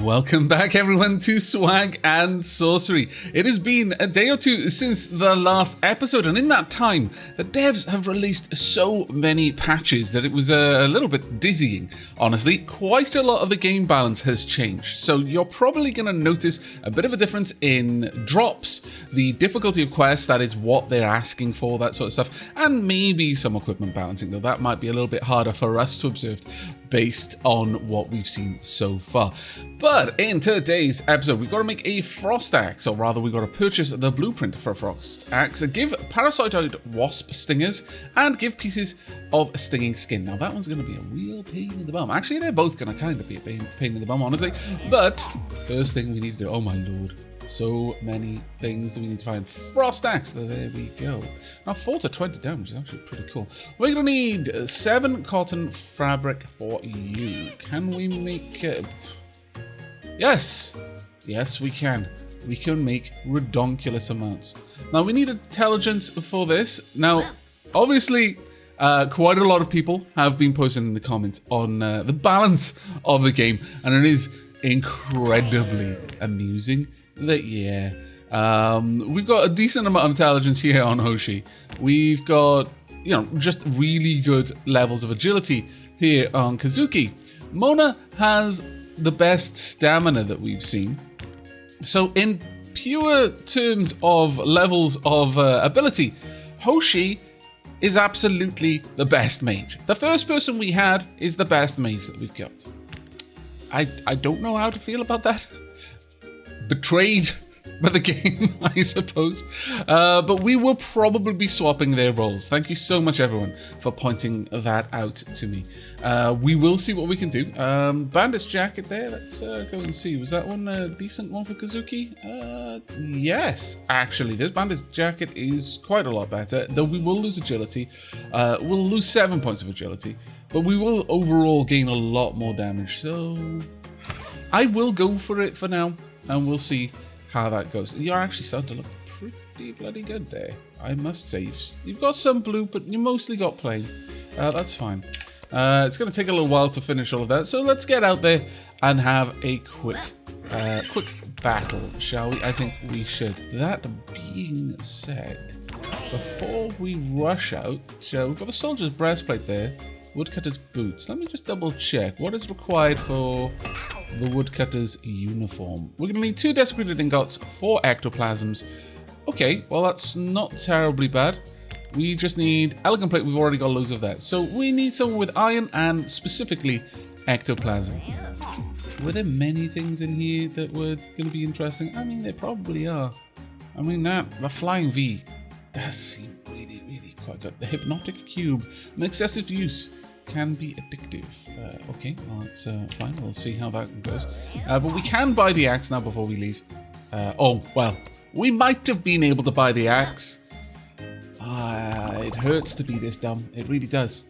Welcome back everyone to Swag and Sorcery. It has been a day or two since the last episode, and in that time the devs have released so many patches that it was a little bit dizzying. Honestly, quite a lot of the game balance has changed, so you're probably going to notice a bit of a difference in drops, the difficulty of quests, that is what they're asking for, that sort of stuff, and maybe some equipment balancing, though that might be a little bit harder for us to observe based on what we've seen so far. But in today's episode, we've got to make a frost axe, or rather we've got to purchase the blueprint for a frost axe, give parasitoid wasp stingers, and give pieces of stinging skin. Now that one's going to be a real pain in the bum. Actually, they're both going to kind of be a pain in the bum, honestly. But first thing we need to do, oh my lord, so many things that we need to find. Frost axe, there we go. Now 4 to 20 damage is actually pretty cool. We're going to need 7 cotton fabric for you. Can we make... Yes, we can. We can make redonkulous amounts. Now we need intelligence for this. Now, obviously, quite a lot of people have been posting in the comments on the balance of the game, and it is incredibly amusing. That we've got a decent amount of intelligence here on Hoshi. We've got, just really good levels of agility here on Kazuki. Mona has the best stamina that we've seen. So in pure terms of levels of ability, Hoshi is absolutely the best mage. The first person we had is the best mage that we've got. I don't know how to feel about that. Betrayed by the game, I suppose. But we will probably be swapping their roles. Thank you so much, everyone, for pointing that out to me. We will see what we can do. Bandit's jacket there. Let's go and see. Was that one a decent one for Kazuki? Yes, actually. This bandit's jacket is quite a lot better, though we will lose agility. We'll lose 7 points of agility, but we will overall gain a lot more damage. So I will go for it for now. And we'll see how that goes. You're actually starting to look pretty bloody good there, I must say. You've got some blue, but you mostly got plain. That's fine. It's going to take a little while to finish all of that, so let's get out there and have a quick battle, shall we? I think we should. That being said, before we rush out, so we've got the soldier's breastplate there, woodcutter's boots. Let me just double check. What is required for the woodcutter's uniform? We're going to need 2 desecrated ingots, 4 ectoplasms. Okay, well that's not terribly bad. We just need elegant plate. We've already got loads of that. So we need someone with iron and specifically ectoplasm. Were there many things in here that were going to be interesting? I mean, there probably are. I mean, the flying V does seem really, really quite good. The hypnotic cube, an excessive use can be addictive. Okay, well, that's fine. We'll see how that goes. But we can buy the axe now before we leave. Oh, well, we might have been able to buy the axe. It hurts to be this dumb. It really does.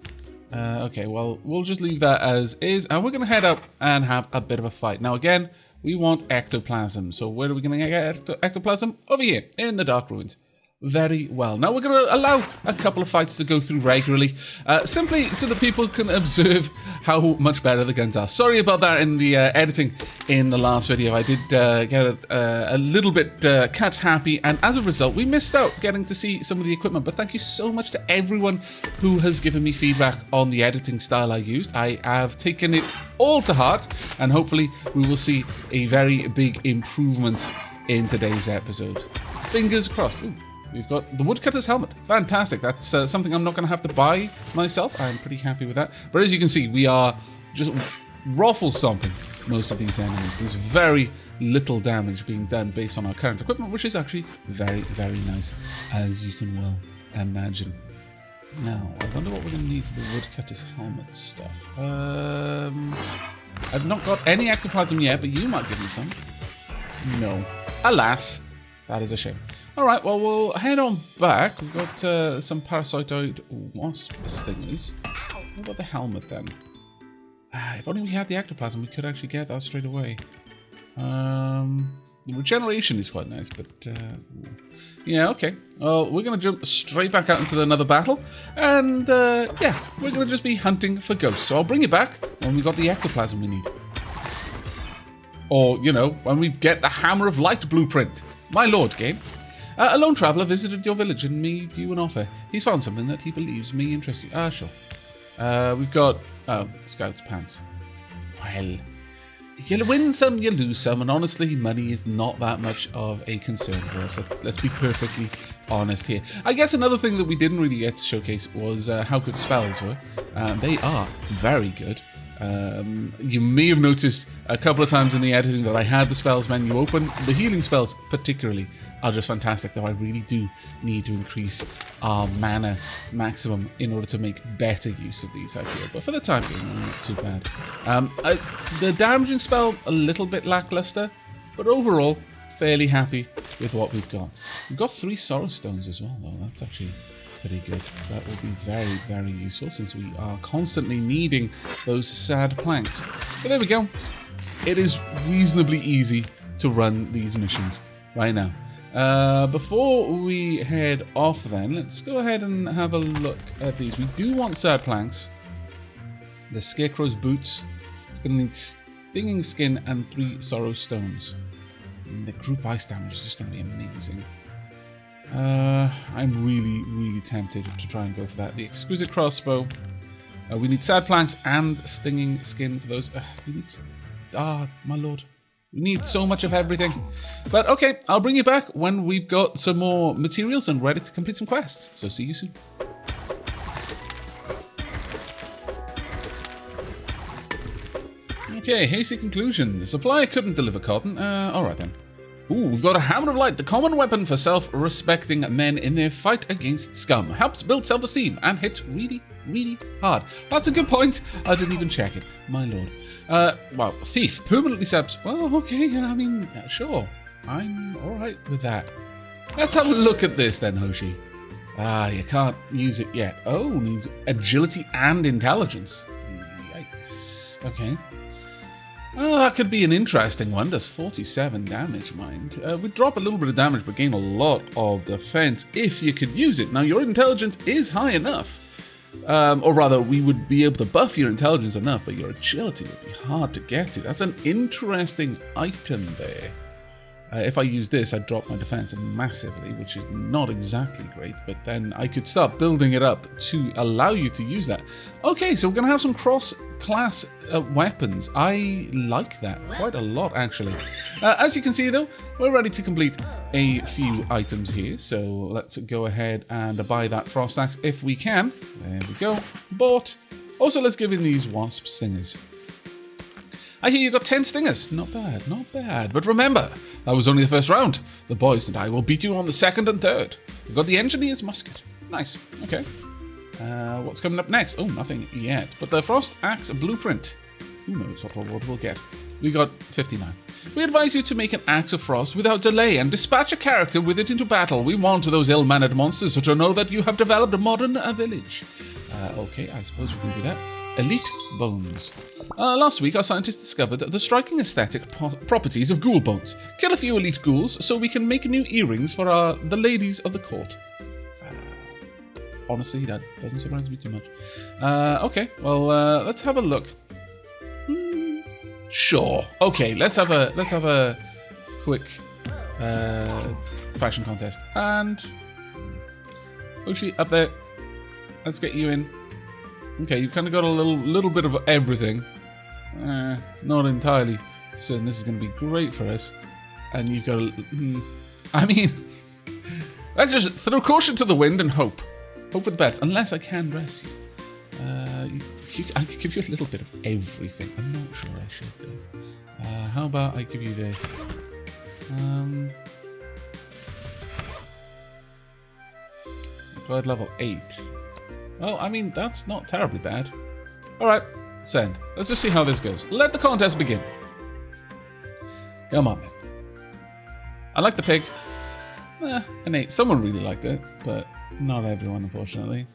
Okay, well, we'll just leave that as is. And we're going to head up and have a bit of a fight. Now, again, we want ectoplasm. So where are we going to get ectoplasm? Over here, in the Dark Ruins. Very well. Now we're going to allow a couple of fights to go through regularly, simply so that people can observe how much better the guns are. Sorry about that in the editing in the last video. I did get a little bit cut happy, and as a result, we missed out getting to see some of the equipment. But thank you so much to everyone who has given me feedback on the editing style I used. I have taken it all to heart, and hopefully we will see a very big improvement in today's episode. Fingers crossed. Ooh. We've got the woodcutter's helmet. Fantastic. That's something I'm not going to have to buy myself. I'm pretty happy with that. But as you can see, we are just ruffle stomping most of these enemies. There's very little damage being done based on our current equipment, which is actually very, very nice, as you can well imagine. Now, I wonder what we're going to need for the woodcutter's helmet stuff. I've not got any ectoplasm yet, but you might give me some. No. Alas, that is a shame. Alright, well, we'll head on back. We've got some parasitoid wasp stingers. What about the helmet, then? If only we had the ectoplasm, we could actually get that straight away. The regeneration is quite nice, but... yeah, okay. Well, we're going to jump straight back out into another battle. And, yeah, we're going to just be hunting for ghosts. So I'll bring you back when we've got the ectoplasm we need. Or, you know, when we get the Hammer of Light blueprint. My lord, game. A lone traveller visited your village and made you an offer. He's found something that he believes may interest you. Sure. We've got... Oh, Scout's Pants. Well, you'll win some, you lose some, and honestly, money is not that much of a concern for us. Let's be perfectly honest here. I guess another thing that we didn't really get to showcase was how good spells were. They are very good. You may have noticed a couple of times in the editing that I had the spells menu open. The healing spells, particularly, are just fantastic, though I really do need to increase our mana maximum in order to make better use of these, I feel. But for the time being, not too bad. The damaging spell, a little bit lackluster, but overall, fairly happy with what we've got. We've got 3 Sorrow Stones as well, though. That's actually pretty good. That will be very, very useful since we are constantly needing those sad planks. But there we go. It is reasonably easy to run these missions right now. Before we head off then, let's go ahead and have a look at these. We do want sad planks. The Scarecrow's Boots. It's going to need Stinging Skin and 3 Sorrow Stones. And the group ice damage is just going to be amazing. I'm really, really tempted to try and go for that. The Exquisite Crossbow. We need sad planks and Stinging Skin for those. We need... my lord. We need so much of everything. But okay, I'll bring you back when we've got some more materials and ready to complete some quests. So see you soon. Okay, hasty conclusion. The supplier couldn't deliver cotton. Alright then. Ooh, we've got a Hammer of Light, the common weapon for self-respecting men in their fight against scum. Helps build self-esteem and hits really, really hard. That's a good point. I didn't even check it. My lord. Well, Thief permanently saps. Well, okay, I mean, sure. I'm alright with that. Let's have a look at this then, Hoshi. You can't use it yet. Oh, needs agility and intelligence. Yikes. Okay. That could be an interesting one. Does 47 damage, mind. We'd drop a little bit of damage, but gain a lot of defense if you could use it. Now, your intelligence is high enough. Or rather, we would be able to buff your intelligence enough, but your agility would be hard to get to. That's an interesting item there. If I use this, I'd drop my defense massively, which is not exactly great, but then I could start building it up to allow you to use that. Okay, so we're going to have some cross-class weapons. I like that quite a lot, actually. As you can see, though, we're ready to complete a few items here, so let's go ahead and buy that Frost Axe if we can. There we go. Bought. Also, let's give in these Wasp Stingers. I hear you got 10 stingers. Not bad, not bad. But remember, that was only the first round. The boys and I will beat you on the second and third. We've got the Engineer's Musket. Nice. Okay. What's coming up next? Oh, nothing yet. But the Frost Axe Blueprint. Who knows what reward we'll get. We got 59. We advise you to make an Axe of Frost without delay and dispatch a character with it into battle. We want those ill-mannered monsters to know that you have developed a modern village. Okay, I suppose we can do that. Elite Bones. Last week, our scientists discovered the striking aesthetic properties of ghoul bones. Kill a few elite ghouls so we can make new earrings for the ladies of the court. Honestly, that doesn't surprise me too much. Okay, well, let's have a look. Sure. Okay, let's have a quick fashion contest. And Hoshi, up there. Let's get you in. Okay, you've kind of got a little bit of everything. Not entirely certain this is going to be great for us. And you've got I mean, let's just throw caution to the wind and hope. Hope for the best, unless I can dress you. I could give you a little bit of everything. I'm not sure I should, though. How about I give you this? Guard level 8. Well, I mean, that's not terribly bad. Alright, send. Let's just see how this goes. Let the contest begin. Come on, then. I like the pig. An 8. Someone really liked it, but not everyone, unfortunately.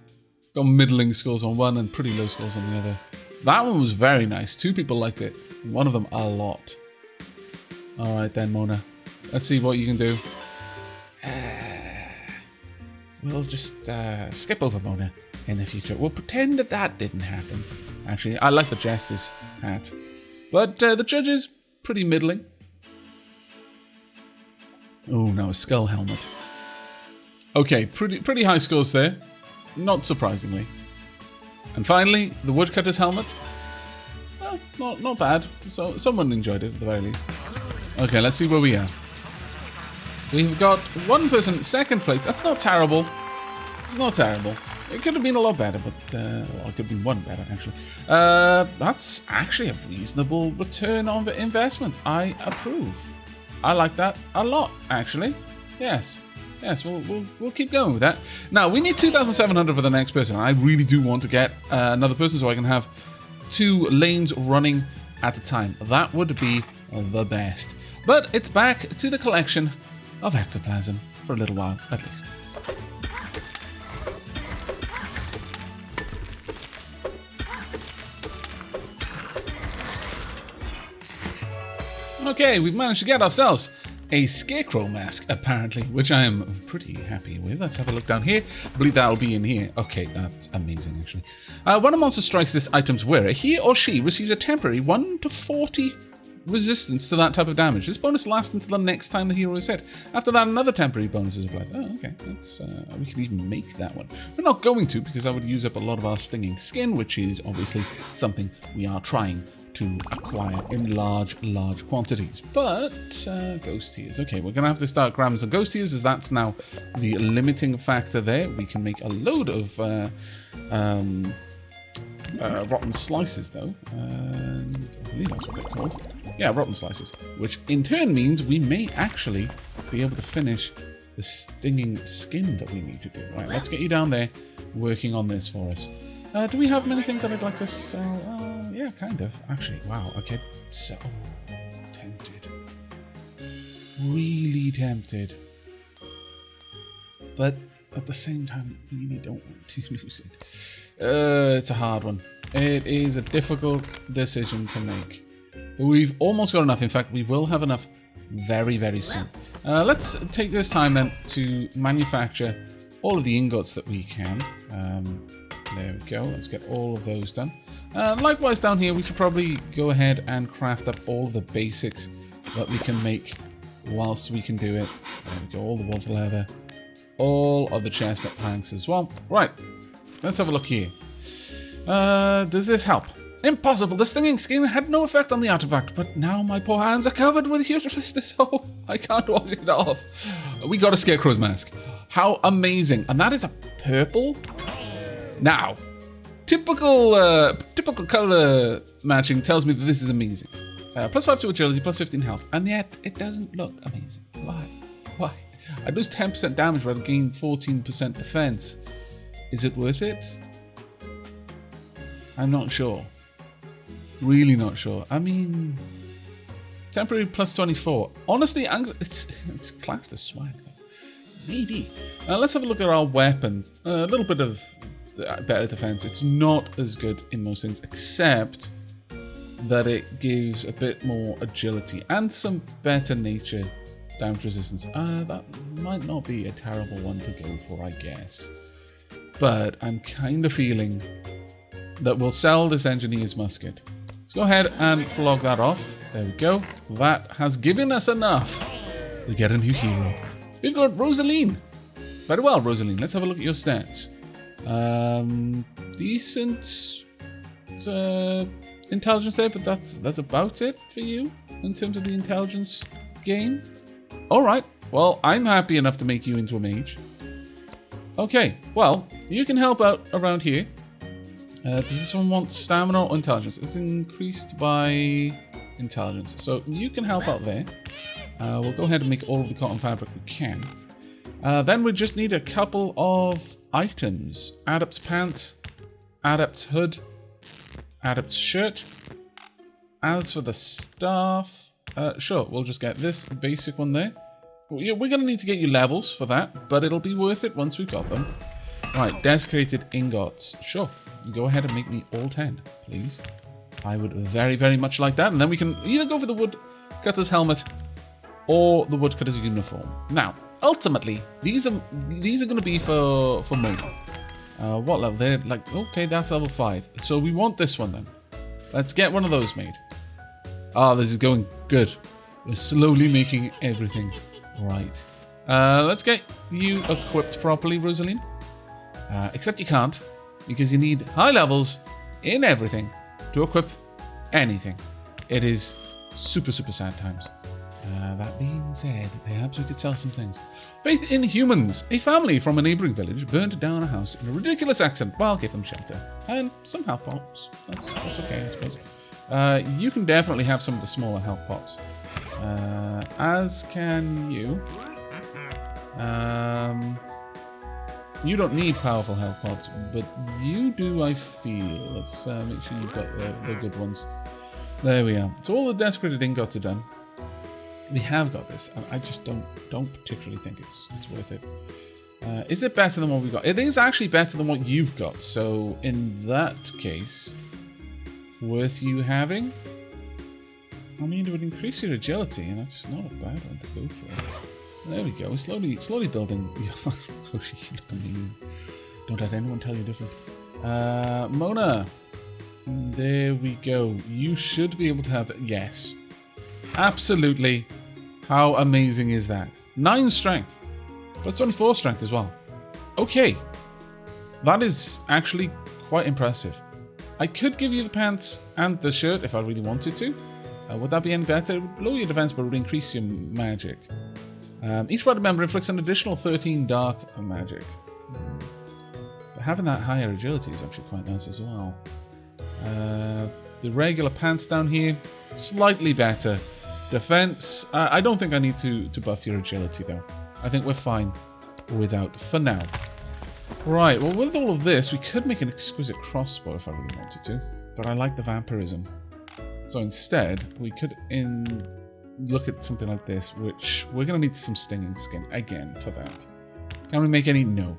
Got middling scores on one and pretty low scores on the other. That one was very nice. 2 people liked it. One of them a lot. Alright then, Mona. Let's see what you can do. We'll just skip over Mona in the future. We'll pretend that didn't happen. Actually, I like the Jester's hat. But the judges, pretty middling. Oh, now a skull helmet. Okay, pretty high scores there, not surprisingly. And finally, the woodcutter's helmet. Well, not bad. So someone enjoyed it at the very least. Okay, let's see where we are. We've got one person second place. That's not terrible. It's not terrible. It could have been a lot better, but well, it could have been one better actually. That's actually a reasonable return on the investment. I approve. I like that a lot, actually. Yes. Yes, we'll keep going with that. Now, we need 2,700 for the next person. I really do want to get another person so I can have 2 lanes running at a time. That would be the best. But it's back to the collection of Ectoplasm for a little while, at least. Okay, we've managed to get ourselves a Scarecrow Mask, apparently, which I am pretty happy with. Let's have a look down here. I believe that'll be in here. Okay, that's amazing, actually. When a monster strikes this item's wearer, he or she receives a temporary 1 to 40 resistance to that type of damage. This bonus lasts until the next time the hero is hit. After that, another temporary bonus is applied. Oh, okay. That's, we can even make that one. We're not going to, because that would use up a lot of our stinging skin, which is obviously something we are trying to acquire in large quantities. But ghost tears. Okay, we're gonna have to start grabbing some ghost tears, as that's now the limiting factor there. We can make a load of rotten slices though, and I believe that's what they're called. Yeah, rotten slices, which in turn means we may actually be able to finish the stinging skin that we need to do. Right, let's get you down there working on this for us. Do we have many things that I'd like to sell? Yeah, kind of. Actually, wow. Okay, so tempted. Really tempted. But at the same time, really don't want to lose it. It's a hard one. It is a difficult decision to make. But we've almost got enough. In fact, we will have enough very, very soon. Let's take this time then to manufacture all of the ingots that we can. There we go. Let's get all of those done. Likewise, down here, we should probably go ahead and craft up all of the basics that we can make whilst we can do it. There we go. All the water leather, all of the chestnut planks as well. Right. Let's have a look here. Does this help? Impossible. The stinging skin had no effect on the artifact, but now my poor hands are covered with uselessness. Oh, I can't wash it off. We got a Scarecrow's Mask. How amazing. And that is a purple. Now, typical color matching tells me that this is amazing. +5 to agility, +15 health, and yet it doesn't look amazing. Why? Why? I lose 10% damage, but I gain 14% defense. Is it worth it? I'm not sure. Really not sure. I mean, temporary +24. Honestly, it's classed as swag though. Maybe. Let's have a look at our weapon. A little bit of better defense. It's not as good in most things, except that it gives a bit more agility and some better nature damage resistance. That might not be a terrible one to go for, I guess. But I'm kind of feeling that we'll sell this engineer's musket. Let's go ahead and flog that off. There we go. That has given us enough to get a new hero. We've got Rosaline. Very well, Rosaline. Let's have a look at your stats. Decent intelligence there, but that's about it for you in terms of the intelligence gain. Alright, well, I'm happy enough to make you into a mage. Okay, well, you can help out around here. Does this one want stamina or intelligence? It's increased by intelligence, so you can help out there. We'll go ahead and make all of the cotton fabric we can. Then we just need a couple of items. Adept's pants, Adept's hood, Adept's shirt. As for the staff, sure, we'll just get this basic one there. We're going to need to get you levels for that, but it'll be worth it once we've got them. Right, desecrated ingots. Sure, go ahead and make me all 10, please. I would very, very much like that. And then we can either go for the woodcutter's helmet or the woodcutter's uniform. Now, ultimately, these are going to be for Mo. What level? They're like, okay, that's level 5. So we want this one then. Let's get one of those made. Ah, this is going good. We're slowly making everything right. Let's get you equipped properly, Rosaline. Except you can't, because you need high levels in everything to equip anything. It is super, super sad times. That being said, perhaps we could sell some things. Faith in humans. A family from a neighbouring village burned down a house in a ridiculous accent while gave them shelter. And some health pots. That's okay, I suppose. You can definitely have some of the smaller health pots. As can you. You don't need powerful health pots, but you do, I feel. Let's make sure you've got the good ones. There we are. So all the desecrated ingots are done. We have got this. I just don't particularly think it's worth it. Is it better than what we got? It is actually better than what you've got. So in that case, worth you having? I mean, it would increase your agility, and that's not a bad one to go for. There we go. We're slowly building. Don't let anyone tell you different. Mona. There we go. You should be able to have it. Yes. Absolutely. How amazing is that? 9 strength. That's 24 strength as well. Okay. That is actually quite impressive. I could give you the pants and the shirt if I really wanted to. Would that be any better? It would lower your defense, but it would increase your magic. Each party member inflicts an additional 13 dark magic. But having that higher agility is actually quite nice as well. The regular pants down here, slightly better. Defense, I don't think I need to buff your agility though. I think we're fine without for now. Right, well with all of this, we could make an exquisite crossbow if I really wanted to. But I like the vampirism. So instead, we could look at something like this, which we're going to need some stinging skin again for that. Can we make any? No.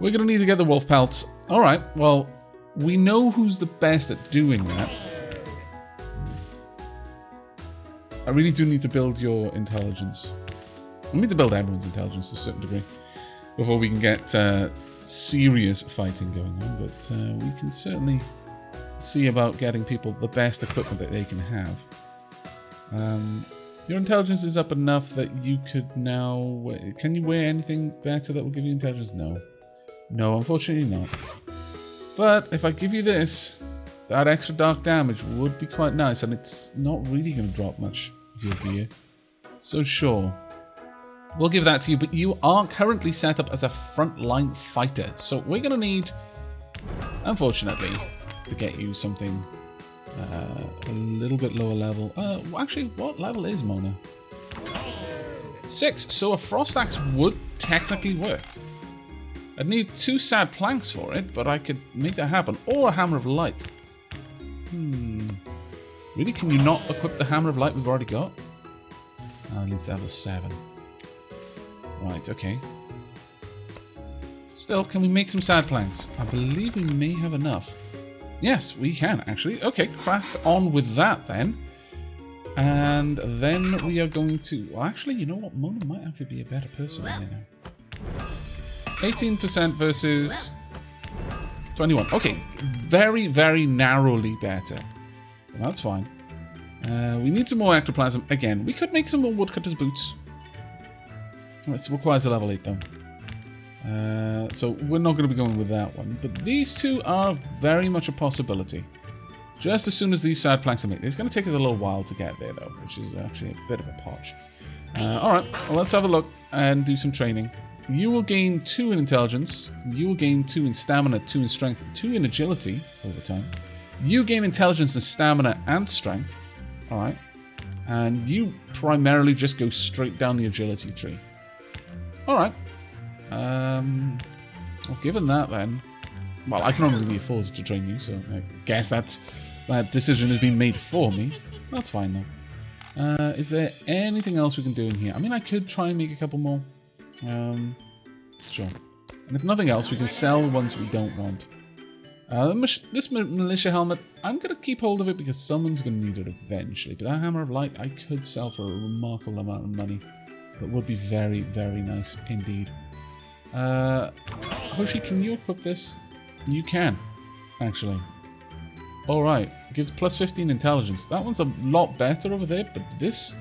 We're going to need to get the wolf pelts. Alright, well, we know who's the best at doing that. I really do need to build your intelligence. I need to build everyone's intelligence to a certain degree before we can get serious fighting going on, but we can certainly see about getting people the best equipment that they can have. Your intelligence is up enough that you could now... Can you wear anything better that will give you intelligence? No. No, unfortunately not. But if I give you this, that extra dark damage would be quite nice, and it's not really going to drop much of your gear. So sure. We'll give that to you, but you are currently set up as a frontline fighter. So we're going to need, unfortunately, to get you something a little bit lower level. Actually, what level is Mona? 6. So a frost axe would technically work. I'd need 2 sad planks for it, but I could make that happen. Or a hammer of light. Really? Can you not equip the hammer of light we've already got? It needs to have a 7. Right, okay. Still, can we make some sad planks? I believe we may have enough. Yes, we can, actually. Okay, crack on with that, then. And then we are going to... Well, actually, you know what? Mona might actually be a better person than they know. 18% versus 21. Okay, very, very narrowly better. Well, that's fine. We need some more ectoplasm. Again, we could make some more woodcutter's boots. It requires a level 8, though. So we're not going to be going with that one. But these two are very much a possibility. Just as soon as these side planks are made. It's going to take us a little while to get there, though, which is actually a bit of a potch. Alright, well, let's have a look and do some training. You will gain 2 in intelligence. You will gain 2 in stamina, 2 in strength, 2 in agility over time. You gain intelligence and stamina and strength. Alright. And you primarily just go straight down the agility tree. Alright. Well, given that then... Well, I can only really afford to train you, so I guess that decision has been made for me. That's fine, though. Is there anything else we can do in here? I mean, I could try and make a couple more. Sure. And if nothing else, we can sell the ones we don't want. This militia helmet, I'm going to keep hold of it because someone's going to need it eventually. But that hammer of light, I could sell for a remarkable amount of money. That would be very, very nice indeed. Hoshi, can you equip this? You can, actually. Alright, gives plus 15 intelligence. That one's a lot better over there, but this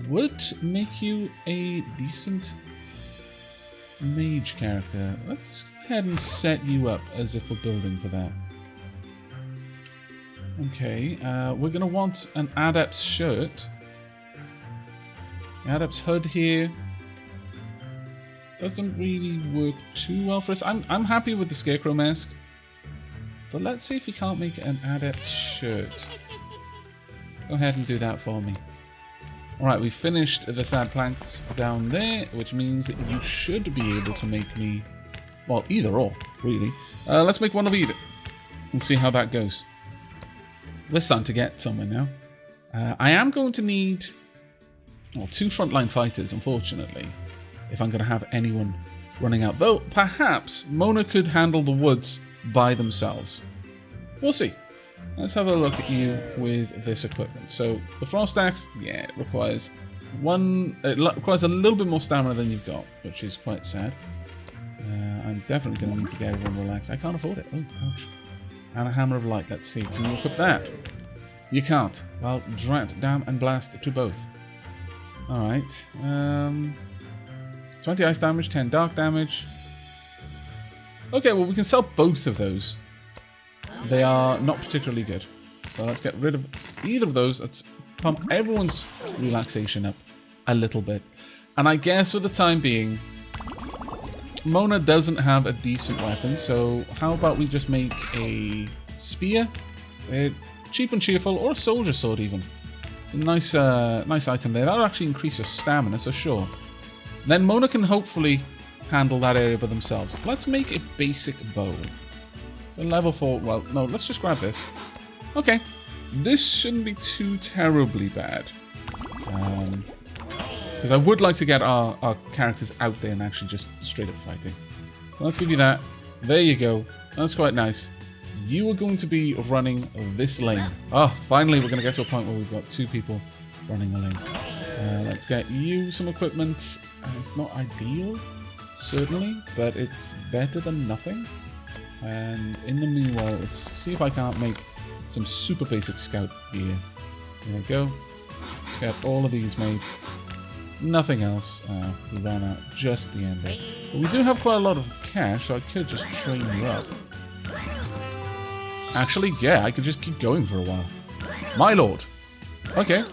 would make you a decent mage character. Let's go ahead and set you up as if we're building for that. Okay, we're going to want an Adept's shirt. Adept's hood here doesn't really work too well for us. I'm happy with the Scarecrow Mask. But let's see if we can't make an Adept's shirt. Go ahead and do that for me. Alright, we finished the sand planks down there, which means you should be able to make me... Well, either or, really. Let's make one of either. And see how that goes. We're starting to get somewhere now. I am going to need... Well, 2 frontline fighters, unfortunately. If I'm going to have anyone running out. Though, perhaps Mona could handle the woods by themselves. We'll see. Let's have a look at you with this equipment. So the frost axe, yeah, it requires a little bit more stamina than you've got, which is quite sad. I'm definitely going to need to get everyone relaxed. I can't afford it. Oh gosh. And a hammer of light. Let's see. Can you equip that? You can't. Well, drat, damn, and blast to both. All right. 20 ice damage, 10 dark damage. Okay, well, we can sell both of those. They are not particularly good. So let's get rid of either of those. Let's pump everyone's relaxation up a little bit. And I guess for the time being, Mona doesn't have a decent weapon. So how about we just make a spear? Cheap and cheerful, or a soldier sword even. Nice item there. That'll actually increase your stamina, so sure. Then Mona can hopefully handle that area by themselves. Let's make a basic bow. It's a level 4. Well, no, let's just grab this. Okay. This shouldn't be too terribly bad. Because I would like to get our characters out there and actually just straight up fighting. So let's give you that. There you go. That's quite nice. You are going to be running this lane. Oh, finally we're going to get to a point where we've got 2 people running a lane. Let's get you some equipment. It's not ideal, certainly, but it's better than nothing. And in the meanwhile, let's see if I can't make some super basic scout gear. There we go. Let's get all of these made. Nothing else. We ran out just at the end there. But we do have quite a lot of cash, so I could just train you up. Actually, yeah, I could just keep going for a while. My lord. Okay.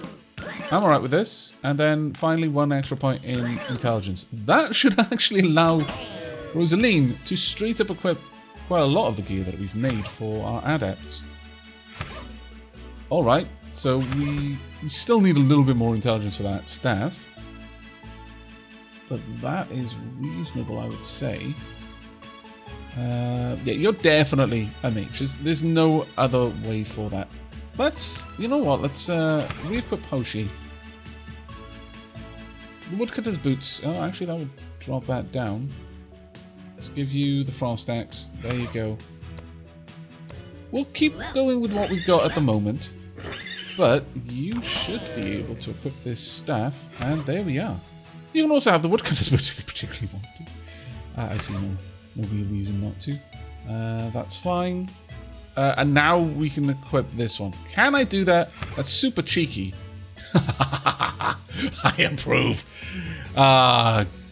I'm alright with this. And then finally 1 extra point in intelligence. That should actually allow Rosaline to straight up equip quite a lot of the gear that we've made for our adepts. Alright, so we still need a little bit more intelligence for that staff. But that is reasonable, I would say. Yeah, you're definitely a mage. There's no other way for that. Let's, you know what, let's re-equip Hoshi. The woodcutter's boots. Oh, actually that would drop that down. Let's give you the frost axe. There you go. We'll keep going with what we've got at the moment. But you should be able to equip this staff. And there we are. You can also have the woodcutter's boots if you particularly want to. I see no real reason not to. That's fine. And now we can equip this one. Can I do that? That's super cheeky. I approve.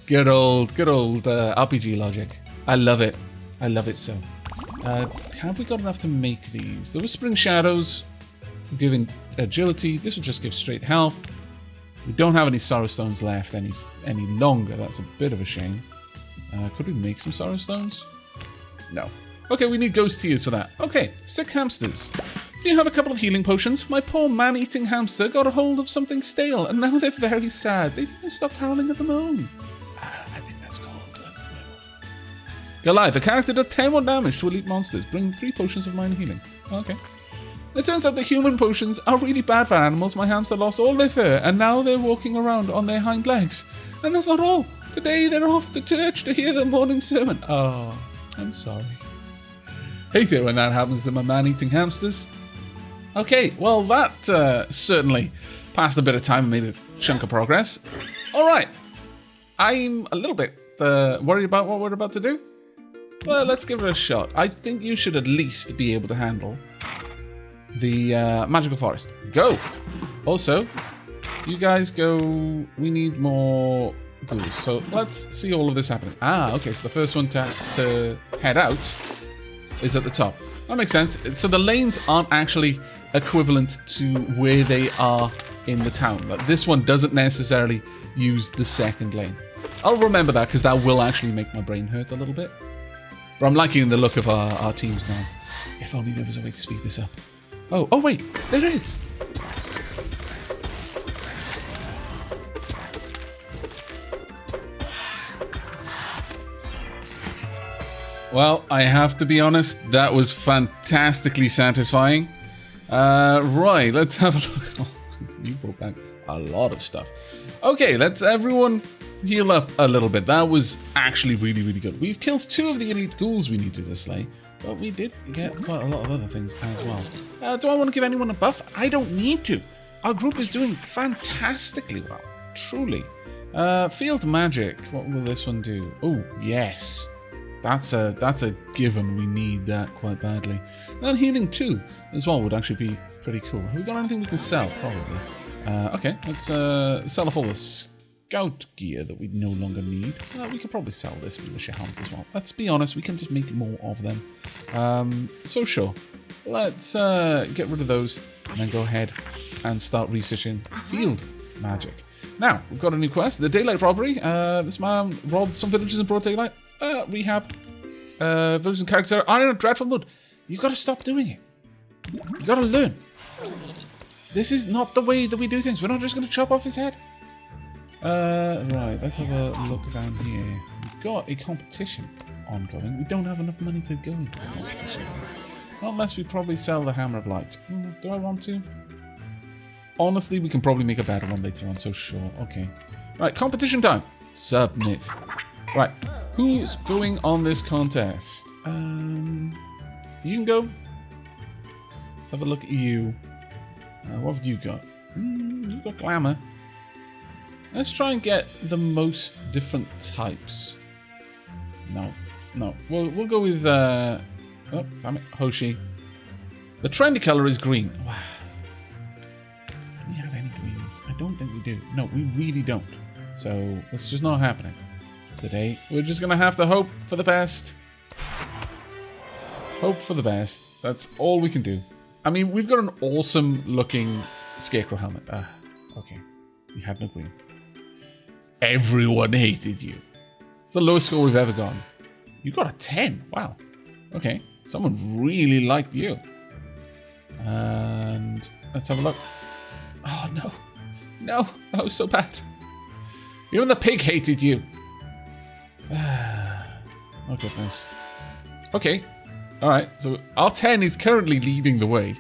Good old RPG logic. I love it. I love it so. Have we got enough to make these? There were Spring Shadows giving agility. This will just give straight health. We don't have any Sorrow Stones left any longer. That's a bit of a shame. Could we make some Sorrow Stones? No. Okay, we need Ghost Tears for that. Okay, sick hamsters. Do you have a couple of healing potions? My poor man-eating hamster got a hold of something stale, and now they're very sad. They've even stopped howling at the moon. I think that's called werewolf. Goliath, a character does 10 more damage to elite monsters. Bring 3 potions of minor healing. Okay. It turns out the human potions are really bad for animals. My hamster lost all their fur, and now they're walking around on their hind legs. And that's not all. Today they're off to church to hear the morning sermon. Oh, I'm sorry. Hate it when that happens to my man-eating hamsters. Okay, well that certainly passed a bit of time and made a chunk of progress. Alright, I'm a little bit worried about what we're about to do. Well, let's give it a shot. I think you should at least be able to handle the magical forest. Go! Also, you guys go... We need more ghouls. So let's see all of this happening. Ah, okay, so the first one to head out is at the top. That makes sense. So the lanes aren't actually equivalent to where they are in the town. Like, this one doesn't necessarily use the second lane. I'll remember that because that will actually make my brain hurt a little bit. But I'm liking the look of our teams now. If only there was a way to speed this up. Oh wait, there is! Well, I have to be honest, that was fantastically satisfying. Right, let's have a look. Oh, you brought back a lot of stuff. Okay, let's everyone heal up a little bit. That was actually really, really good. We've killed 2 of the elite ghouls we needed to slay, but we did get quite a lot of other things as well. Do I want to give anyone a buff? I don't need to. Our group is doing fantastically well, truly. Field magic, what will this one do? Oh, yes. That's a given. We need that quite badly. And healing 2 as well would actually be pretty cool. Have we got anything we can sell? Probably. Okay, let's sell off all the scout gear that we no longer need. We could probably sell this militia helmet as well. Let's be honest, we can just make more of them. So sure, let's get rid of those and then go ahead and start researching field magic. Now, we've got a new quest, the daylight robbery. This man robbed some villages in broad daylight. Rehab. Villagers and characters are in a dreadful mood. You gotta stop doing it. You gotta learn. This is not the way that we do things. We're not just gonna chop off his head. Right, let's have a look down here. We've got a competition ongoing. We don't have enough money to go into the competition. Not unless we probably sell the Hammer of Light. Do I want to? Honestly, we can probably make a better one later on, so sure. Okay. Right, competition time. Submit. Right, who's going on this contest? You can go. Let's have a look at you. What have you got? You've got glamour. Let's try and get the most different types. No. We'll go with oh, damn it, Hoshi. The trendy color is green. Wow. Do we have any greens? I don't think we do. No, we really don't. So it's just not happening today. We're just gonna have to hope for the best. Hope for the best. That's all we can do. I mean, we've got an awesome looking Scarecrow helmet. Okay. We had no green. Everyone hated you. It's the lowest score we've ever gotten. You got a 10. Wow. Okay. Someone really liked you. And let's have a look. Oh, no. No. That was so bad. Even the pig hated you. Oh, goodness. Okay. Alright. So our 10 is currently leading the way.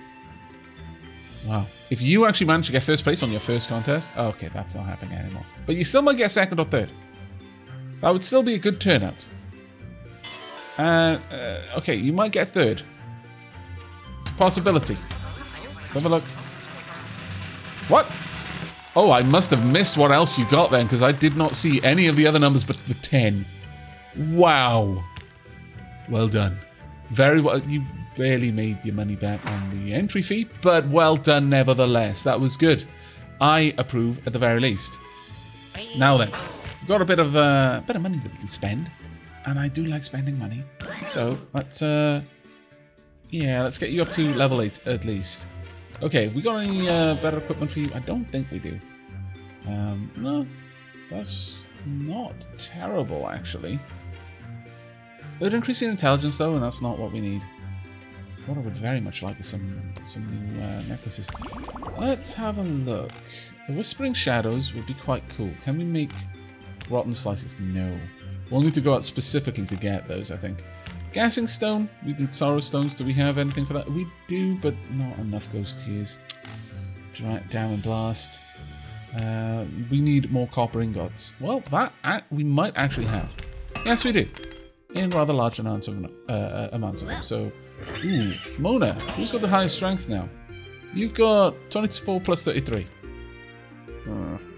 Wow. If you actually manage to get first place on your first contest, okay, that's not happening anymore. But you still might get second or third. That would still be a good turnout. Okay, you might get third. It's a possibility. Let's have a look. What? Oh, I must have missed what else you got then, because I did not see any of the other numbers but the 10. Wow. Well done. Very well. You barely made your money back on the entry fee, but well done nevertheless. That was good. I approve at the very least. Now then, we've got a bit of money that we can spend, and I do like spending money. So let's let's get you up to level 8 at least. Okay, have we got any better equipment for you? I don't think we do. No, that's not terrible actually. It would increase your intelligence though, and that's not what we need. What I would very much like is some new necklaces. Let's have a look. The Whispering Shadows would be quite cool. Can we make Rotten Slices? No. We'll need to go out specifically to get those, I think. Gassing Stone. We need Sorrow Stones. Do we have anything for that? We do, but not enough Ghost Tears. Down and Blast. We need more Copper Ingots. Well, that we might actually have. Yes, we do. In rather large amounts of them. So, ooh, Mona. Who's got the highest strength now? You've got 24 plus 33.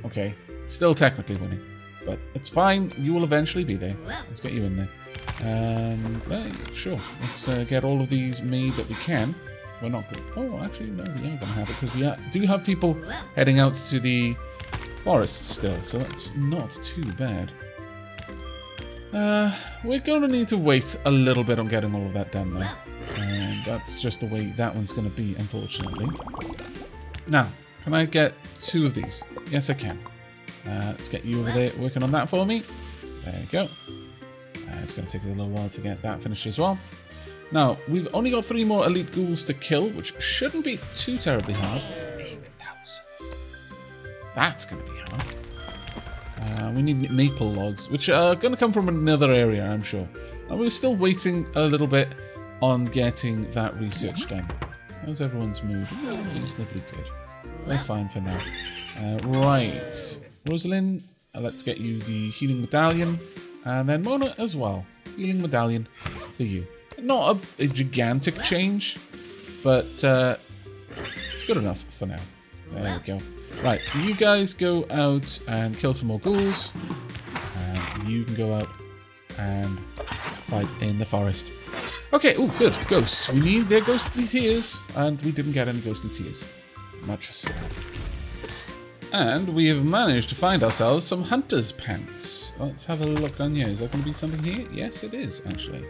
Okay. Still technically winning. But it's fine. You will eventually be there. Let's get you in there. Sure. Let's get all of these made that we can. we're not good. Oh, actually, no, we are going to have it because we do have people heading out to the forest still, so that's not too bad. We're going to need to wait a little bit on getting all of that done, though. And that's just the way that one's going to be, unfortunately. Now, can I get 2 of these? Yes, I can. Let's get you over there working on that for me. There you go. It's going to take a little while to get that finished as well. Now, we've only got 3 more elite ghouls to kill, which shouldn't be too terribly hard. 8,000. That's going to be hard. We need maple logs, which are going to come from another area, I'm sure. And we're still waiting a little bit on getting that research done. How's everyone's mood? Reasonably good. We're fine for now. Right. Rosalind, let's get you the healing medallion. And then Mona as well. Healing medallion for you. Not a gigantic change, but it's good enough for now. There we go. Right, you guys go out and kill some more ghouls. And you can go out and fight in the forest. Okay, oh, good. Ghosts. We need their ghostly tears. And we didn't get any ghostly tears. Much sad. And we have managed to find ourselves some hunter's pants. Let's have a look down here. Is there going to be something here? Yes, it is, actually.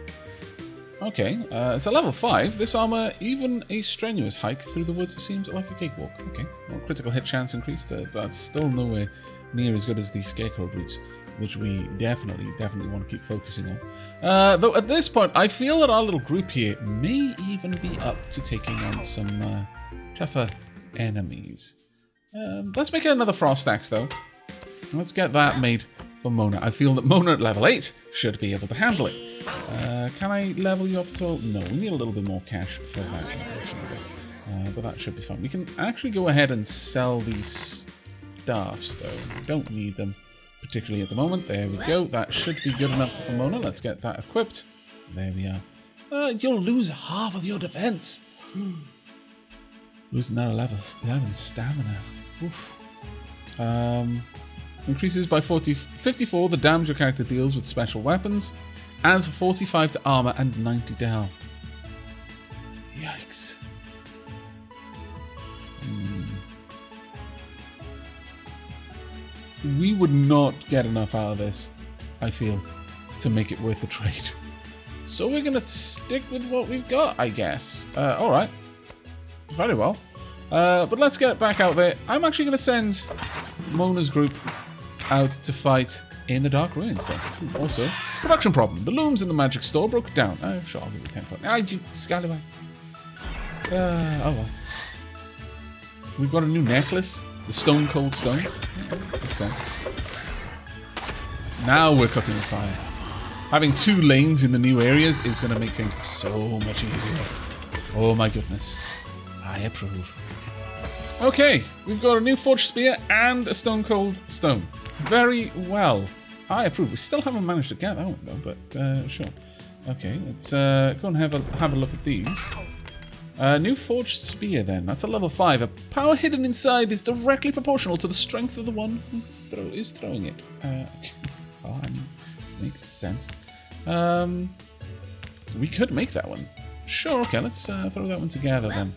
Okay, it's a level 5. This armor, even a strenuous hike through the woods, seems like a cakewalk. Okay, well, critical hit chance increased. That's still nowhere near as good as the Scarecrow boots, which we definitely want to keep focusing on. Though at this point, I feel that our little group here may even be up to taking on some tougher enemies. Let's make another frost axe, though. Let's get that made for Mona. I feel that Mona at level 8 should be able to handle it. Can I level you up at all? No, we need a little bit more cash for that, unfortunately. But that should be fun. We can actually go ahead and sell these staffs, though. We don't need them particularly at the moment. There we go. That should be good enough for Mona. Let's get that equipped. There we are. You'll lose half of your defense. Losing that 11 stamina. Oof. Increases by 54 the damage your character deals with special weapons. Adds 45 to armor and 90 to health. Yikes. We would not get enough out of this, I feel, to make it worth the trade. So we're going to stick with what we've got, I guess. Alright. Very well. But let's get back out there. I'm actually going to send Mona's group out to fight in the Dark Ruins then. Also, production problem. The looms in the magic store broke down. Sure, I'll give you 10 points. You scallywag. Oh well. We've got a new necklace. The Stone Cold Stone. Makes sense. Now we're cooking with fire. Having 2 lanes in the new areas is going to make things so much easier. Oh my goodness. I approve. Okay, we've got a new Forged Spear and a Stone Cold Stone. Very well. I approve. We still haven't managed to get that one though, but sure. Okay, let's go and have a look at these. New Forged Spear then. That's a level 5. A power hidden inside is directly proportional to the strength of the one who is throwing it. Oh, I mean, makes sense. We could make that one. Sure, okay, let's throw that one together then.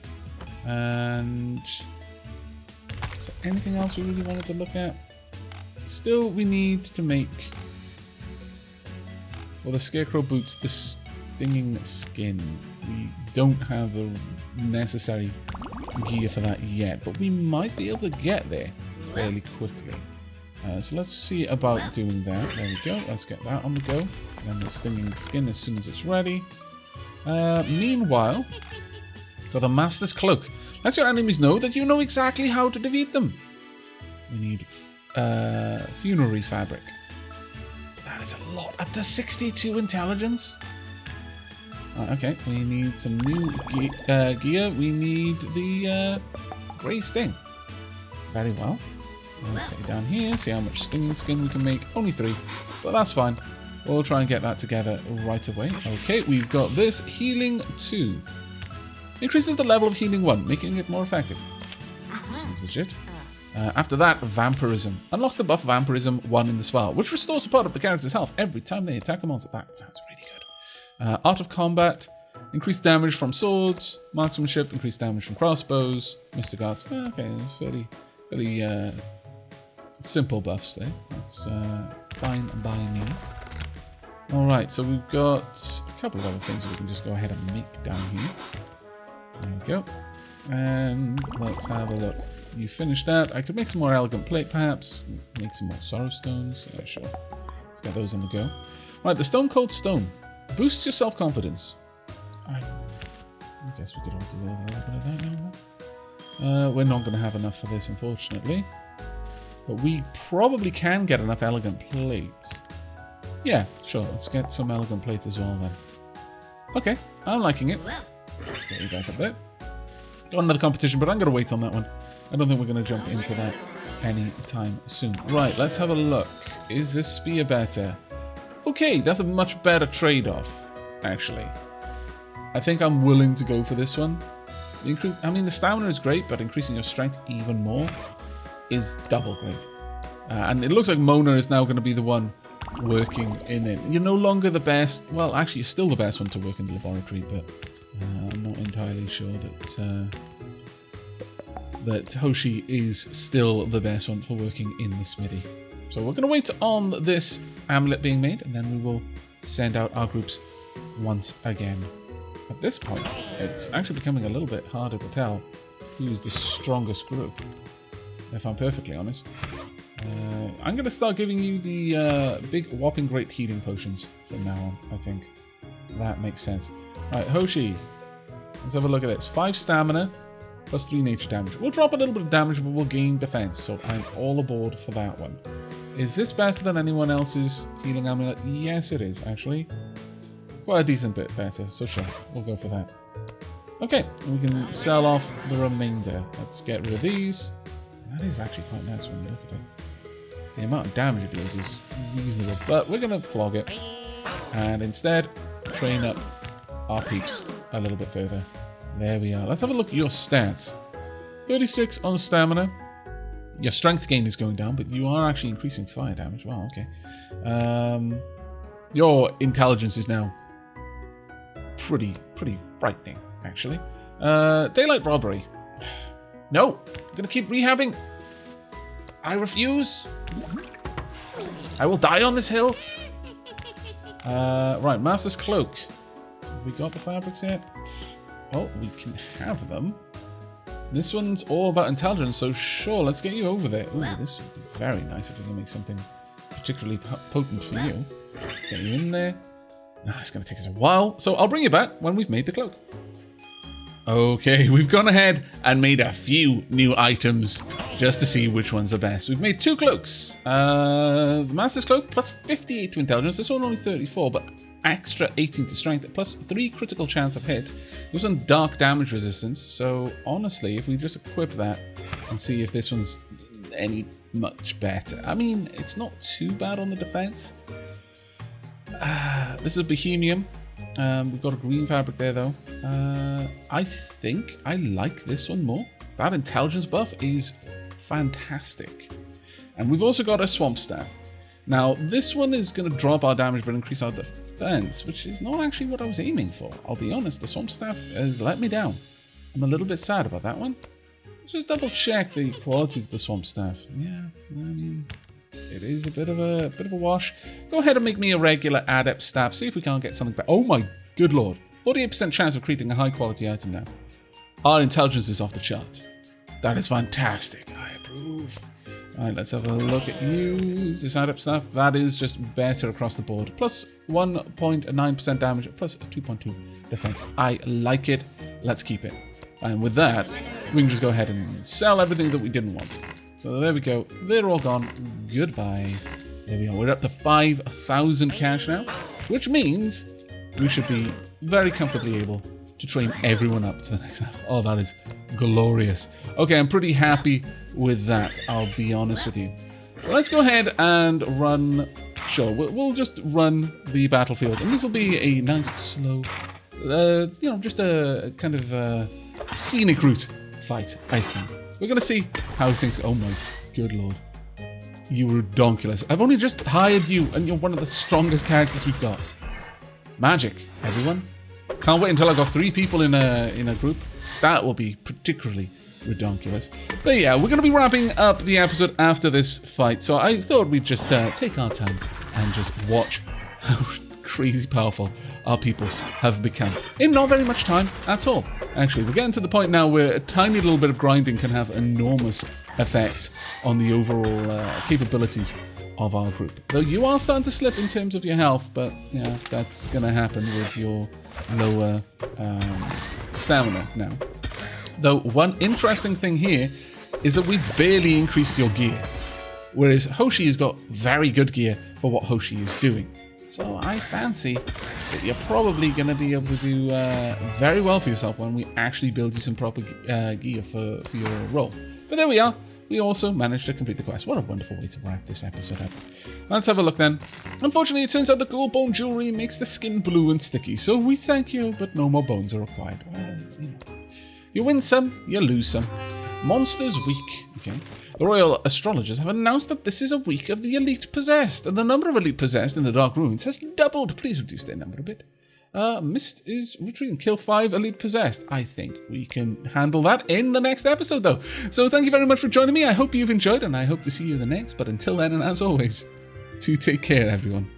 And is there anything else we really wanted to look at? Still, we need to make, for the Scarecrow boots, the stinging skin. We don't have the necessary gear for that yet, but we might be able to get there fairly quickly. So let's see about doing that. There we go. Let's get that on the go. And the stinging skin as soon as it's ready. Meanwhile, got a Master's Cloak. Let your enemies know that you know exactly how to defeat them. We need funerary fabric. That is a lot. Up to 62 intelligence. Okay, we need some new gear. We need the grey sting. Very well. Let's get it down here. See how much stinging skin we can make. Only 3, but that's fine. We'll try and get that together right away. Okay, we've got this healing 2. Increases the level of healing 1, making it more effective. Seems legit. After that, Vampirism. Unlocks the buff Vampirism 1 in the spell, which restores a part of the character's health every time they attack a monster. That sounds really good. Art of Combat. Increased damage from swords, marksmanship, increased damage from crossbows, mystic arts. Okay, fairly simple buffs there. That's fine by me. Alright, so we've got a couple of other things that we can just go ahead and make down here. There we go. And let's have a look. You finished that. I could make some more elegant plate, perhaps. Make some more sorrow stones. Yeah, sure. Let's get those on the go. Right, the Stone Cold Stone. Boosts your self-confidence. I guess we could all do a little bit of that now. We're not going to have enough for this, unfortunately. But we probably can get enough elegant plate. Yeah, sure. Let's get some elegant plate as well, then. Okay, I'm liking it. Let's get you back up there. Got another competition, but I'm going to wait on that one. I don't think we're going to jump into that anytime soon. Right, let's have a look. Is this spear better? Okay, that's a much better trade-off, actually. I think I'm willing to go for this one. The stamina is great, but increasing your strength even more is double great. And it looks like Mona is now going to be the one working in it. You're no longer the best. Well, actually, you're still the best one to work in the laboratory, but I'm not entirely sure that Hoshi is still the best one for working in the smithy. So we're going to wait on this amulet being made, and then we will send out our groups once again. At this point, it's actually becoming a little bit harder to tell who's the strongest group, if I'm perfectly honest. I'm going to start giving you the big whopping great healing potions from now on, I think. That makes sense. Right, Hoshi, let's have a look at this. 5 stamina, plus 3 nature damage. We'll drop a little bit of damage, but we'll gain defense, so I'm all aboard for that one. Is this better than anyone else's healing amulet? Yes, it is, actually. Quite a decent bit better, so sure, we'll go for that. Okay, we can sell off the remainder. Let's get rid of these. That is actually quite nice when you look at it. The amount of damage it deals is reasonable, but we're going to flog it. And instead, train up our peeps a little bit further. There we are. Let's have a look at your stats. 36 on stamina. Your strength gain is going down, but you are actually increasing fire damage. Wow, okay. Your intelligence is now pretty frightening, actually. Daylight robbery. No, I'm going to keep rehabbing. I refuse. I will die on this hill. Right, Master's Cloak. Have we got the fabrics yet? Oh, we can have them. This one's all about intelligence, so sure, let's get you over there. Ooh, this would be very nice if we can make something particularly potent for you. Let's get you in there. It's going to take us a while, so I'll bring you back when we've made the cloak. Okay, we've gone ahead and made a few new items just to see which one's the best. We've made 2 cloaks. The Master's Cloak, plus 58 to intelligence. This one only 34, but extra 18 to strength, plus 3 critical chance of hit. It was on dark damage resistance, so honestly, if we just equip that and see if this one's any much better. I mean, it's not too bad on the defense. This is Bohemian. We've got a green fabric there, though. I think I like this one more. That intelligence buff is fantastic. And we've also got a swamp staff. Now, this one is going to drop our damage but increase our defense, which is not actually what I was aiming for. I'll be honest, the swamp staff has let me down. I'm a little bit sad about that one. Let's just double check the qualities of the swamp staff. Yeah, I mean, it is a bit of a wash. Go ahead and make me a regular adept staff. See if we can't get something better. Oh my good lord. 48% chance of creating a high quality item now. Our intelligence is off the chart. That is fantastic. I approve. Alright, let's have a look at use this adept staff. That is just better across the board. Plus 1.9% damage, plus 2.2 defense. I like it. Let's keep it. And with that, we can just go ahead and sell everything that we didn't want. So there we go. They're all gone. Goodbye. There we are. We're up to 5,000 cash now, which means we should be very comfortably able to train everyone up to the next level. Oh, that is glorious. Okay, I'm pretty happy with that, I'll be honest with you. Let's go ahead and run... Sure, we'll just run the battlefield. And this will be a nice, slow, just a kind of scenic route fight, I think. We're going to see how things... Oh my good lord. You redonkulous. I've only just hired you, and you're one of the strongest characters we've got. Magic, everyone. Can't wait until I got 3 people in a group. That will be particularly redonkulous. But yeah, we're going to be wrapping up the episode after this fight, so I thought we'd just take our time and just watch how crazy powerful our people have become in not very much time at all. Actually, we're getting to the point now where a tiny little bit of grinding can have enormous effects on the overall capabilities of our group. Though you are starting to slip in terms of your health, but yeah, that's going to happen with your lower stamina now. Though one interesting thing here is that we've barely increased your gear, whereas Hoshi has got very good gear for what Hoshi is doing. So I fancy that you're probably going to be able to do very well for yourself when we actually build you some proper gear for your role. But there we are. We also managed to complete the quest. What a wonderful way to wrap this episode up. Let's have a look then. Unfortunately, it turns out the gold bone jewelry makes the skin blue and sticky, so we thank you, but no more bones are required. Well, you win some, you lose some. Monsters Week. Okay. The Royal Astrologers have announced that this is a week of the Elite Possessed, and the number of Elite Possessed in the Dark Ruins has doubled. Please reduce their number a bit. Mist is retreating. Kill 5 Elite Possessed. I think we can handle that in the next episode, though. So thank you very much for joining me. I hope you've enjoyed, and I hope to see you in the next. But until then, and as always, do take care, everyone.